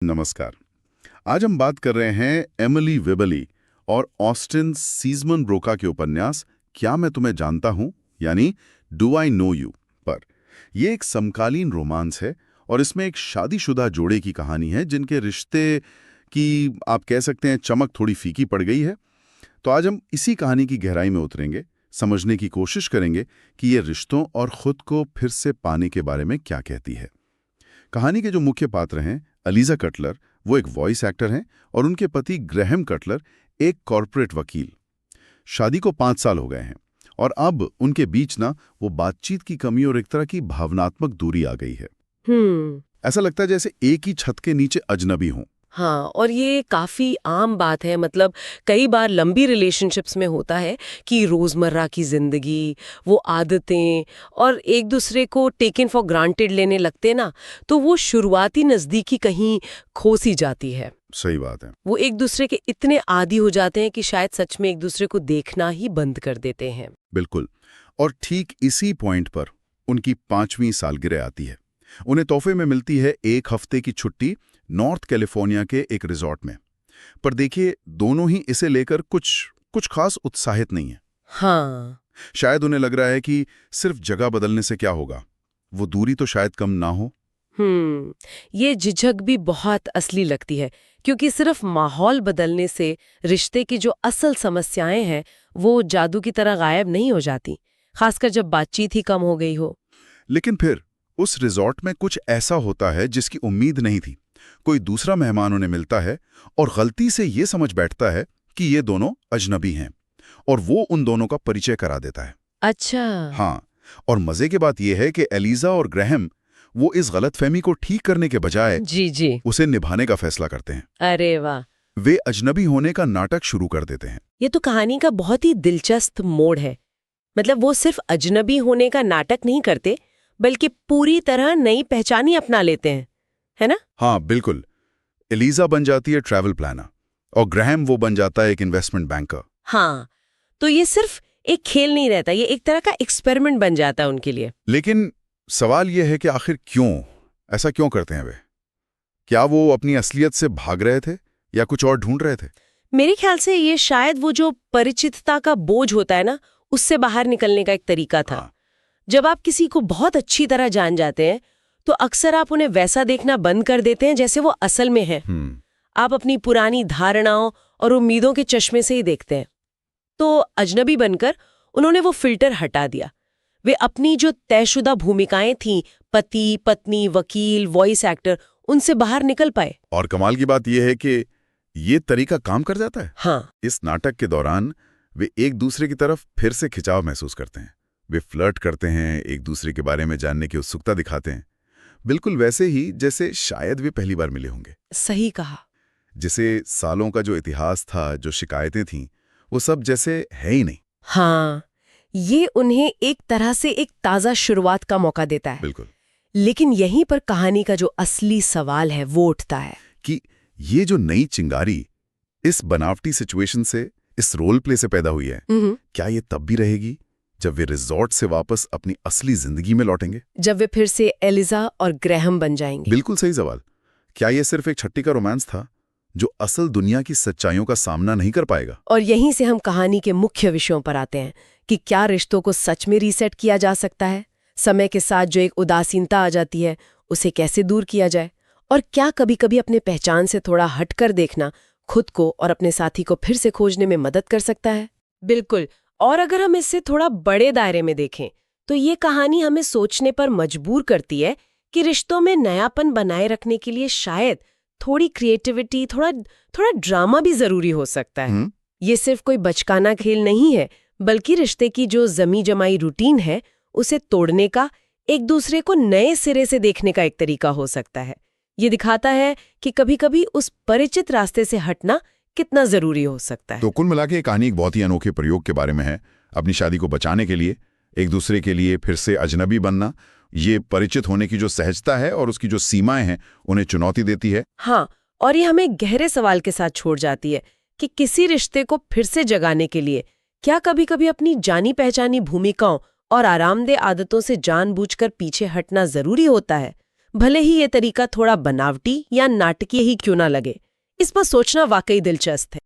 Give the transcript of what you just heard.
नमस्कार। आज हम बात कर रहे हैं एमिली वेबली और ऑस्टिन सीजमन ब्रोका के उपन्यास क्या मैं तुम्हें जानता हूं, यानी डू आई नो यू पर। यह एक समकालीन रोमांस है और इसमें एक शादीशुदा जोड़े की कहानी है जिनके रिश्ते की आप कह सकते हैं चमक थोड़ी फीकी पड़ गई है। तो आज हम इसी कहानी की गहराई में उतरेंगे, समझने की कोशिश करेंगे कि ये रिश्तों और खुद को फिर से पाने के बारे में क्या कहती है। कहानी के जो मुख्य पात्र हैं एलिजा कटलर, वो एक वॉइस एक्टर हैं और उनके पति ग्रैहम कटलर एक कॉर्पोरेट वकील। शादी को 5 साल हो गए हैं और अब उनके बीच ना वो बातचीत की कमी और एक तरह की भावनात्मक दूरी आ गई है। ऐसा लगता है जैसे एक ही छत के नीचे अजनबी हों। हाँ, और ये काफी आम बात है। मतलब कई बार लंबी रिलेशनशिप्स में होता है कि रोजमर्रा की जिंदगी, वो आदतें और एक दूसरे को टेकन फॉर ग्रांटेड लेने लगते ना, तो वो शुरुआती नजदीकी कहीं खो सी जाती है। सही बात है। वो एक दूसरे के इतने आदी हो जाते हैं कि शायद सच में एक दूसरे को देखना ही बंद कर देते हैं। बिल्कुल। और ठीक इसी पॉइंट पर उनकी 5वीं सालगिरह आती है। उन्हें तोहफे में मिलती है 1 हफ्ते की छुट्टी नॉर्थ कैलिफोर्निया के एक रिजॉर्ट में। पर देखिए, दोनों ही इसे लेकर कुछ खास उत्साहित नहीं है। हाँ, शायद उन्हें लग रहा है कि सिर्फ जगह बदलने से क्या होगा, वो दूरी तो शायद कम ना हो। ये झिझक भी बहुत असली लगती है, क्योंकि सिर्फ माहौल बदलने से रिश्ते की जो असल समस्याएं हैं वो जादू की तरह गायब नहीं हो जाती, खासकर जब बातचीत ही कम हो गई हो। लेकिन फिर उस रिजॉर्ट में कुछ ऐसा होता है जिसकी उम्मीद नहीं थी। कोई दूसरा मेहमान उन्हें मिलता है और गलती से ये समझ बैठता है कि ये दोनों अजनबी हैं, और वो उन दोनों का परिचय करा देता है। अच्छा। हाँ, और मजे की बात यह है कि एलिजा और ग्रैहम वो इस गलतफहमी को ठीक करने के बजाय जी उसे निभाने का फैसला करते हैं। अरे वाह, वे अजनबी होने का नाटक शुरू कर देते हैं। ये तो कहानी का बहुत ही दिलचस्प मोड़ है। मतलब वो सिर्फ अजनबी होने का नाटक नहीं करते, बल्कि पूरी तरह नई पहचान ही अपना लेते हैं, है ना? हाँ बिल्कुल। एलिजा बन जाती है ट्रैवल प्लानर और ग्रैहम वो बन जाता है एक इन्वेस्टमेंट बैंकर। हाँ, तो ये सिर्फ एक खेल नहीं रहता, ये एक तरह का एक्सपेरिमेंट बन जाता है उनके लिए। लेकिन सवाल यह है कि आखिर ऐसा क्यों करते हैं वे? क्या वो अपनी असलियत से भाग रहे थे या कुछ और ढूंढ रहे थे? मेरे ख्याल से ये शायद वो जो परिचितता का बोझ होता है ना, उससे बाहर निकलने का एक तरीका था। हाँ। जब आप किसी को बहुत अच्छी तरह जान जाते हैं तो अक्सर आप उन्हें वैसा देखना बंद कर देते हैं जैसे वो असल में है। आप अपनी पुरानी धारणाओं और उम्मीदों के चश्मे से ही देखते हैं। तो अजनबी बनकर उन्होंने वो फिल्टर हटा दिया। वे अपनी जो तयशुदा भूमिकाएं थीं, पति, पत्नी, वकील, वॉइस एक्टर, उनसे बाहर निकल पाए। और कमाल की बात यह है कि ये तरीका काम कर जाता है। हाँ, इस नाटक के दौरान वे एक दूसरे की तरफ फिर से खिंचाव महसूस करते हैं। वे फ्लर्ट करते हैं, एक दूसरे के बारे में जानने की उत्सुकता दिखाते हैं, बिल्कुल वैसे ही जैसे शायद वे पहली बार मिले होंगे। सही कहा। जिसे सालों का जो इतिहास था, जो शिकायतें थीं, वो सब जैसे है ही नहीं। हाँ, ये उन्हें एक तरह से एक ताज़ा शुरुआत का मौका देता है। बिल्कुल। लेकिन यहीं पर कहानी का जो असली सवाल है वो उठता है कि ये जो नई चिंगारी इस बनावटी सिचुएशन से, इस रोल प्ले से पैदा हुई है, क्या ये तब भी रहेगी जब वे रिजॉर्ट से वापस अपनी असली जिंदगी में लौटेंगे? जब वे फिर से एलिजा और ग्रैहम बन जाएंगे? बिल्कुल सही सवाल। क्या ये सिर्फ एक छट्टी का रोमांस था जो असल दुनिया की सच्चाइयों का सामना नहीं कर पाएगा? और यहीं से हम कहानी के मुख्य विषयों पर आते हैं कि क्या रिश्तों को सच में रीसेट किया जा सकता है? समय के साथ जो एक उदासीनता आ जाती है उसे कैसे दूर किया जाए? और क्या कभी कभी अपने पहचान से थोड़ा हटकर देखना खुद को और अपने साथी को फिर से खोजने में मदद कर सकता है? बिल्कुल। और अगर हम इससे थोड़ा बड़े दायरे में देखें तो ये कहानी हमें सोचने पर मजबूर करती है कि रिश्तों में नयापन बनाए रखने के लिए शायद थोड़ी क्रिएटिविटी, थोड़ा ड्रामा भी जरूरी हो सकता है। ये सिर्फ कोई बचकाना खेल नहीं है, बल्कि रिश्ते की जो जमी जमाई रूटीन है उसे तोड़ने का, एक दूसरे को नए सिरे से देखने का एक तरीका हो सकता है। ये दिखाता है कि कभी-कभी उस परिचित रास्ते से हटना कितना जरूरी हो सकता है। तो कुल मिला के ये कहानी एक बहुत ही अनोखे प्रयोग के बारे में है। अपनी शादी को बचाने के लिए एक दूसरे के लिए फिर से अजनबी बनना, ये परिचित होने की जो सहजता है और उसकी जो सीमाएं हैं उन्हें चुनौती देती है। हाँ, और ये हमें गहरे सवाल के साथ छोड़ जाती है कि किसी रिश्ते को फिर से जगाने के लिए क्या कभी-कभी अपनी जानी पहचानी भूमिकाओं और आरामदेह आदतों से जानबूझकर पीछे हटना जरूरी होता है? भले ही ये तरीका थोड़ा बनावटी या नाटकीय ही क्यों ना लगे। इस पर सोचना वाकई दिलचस्प है।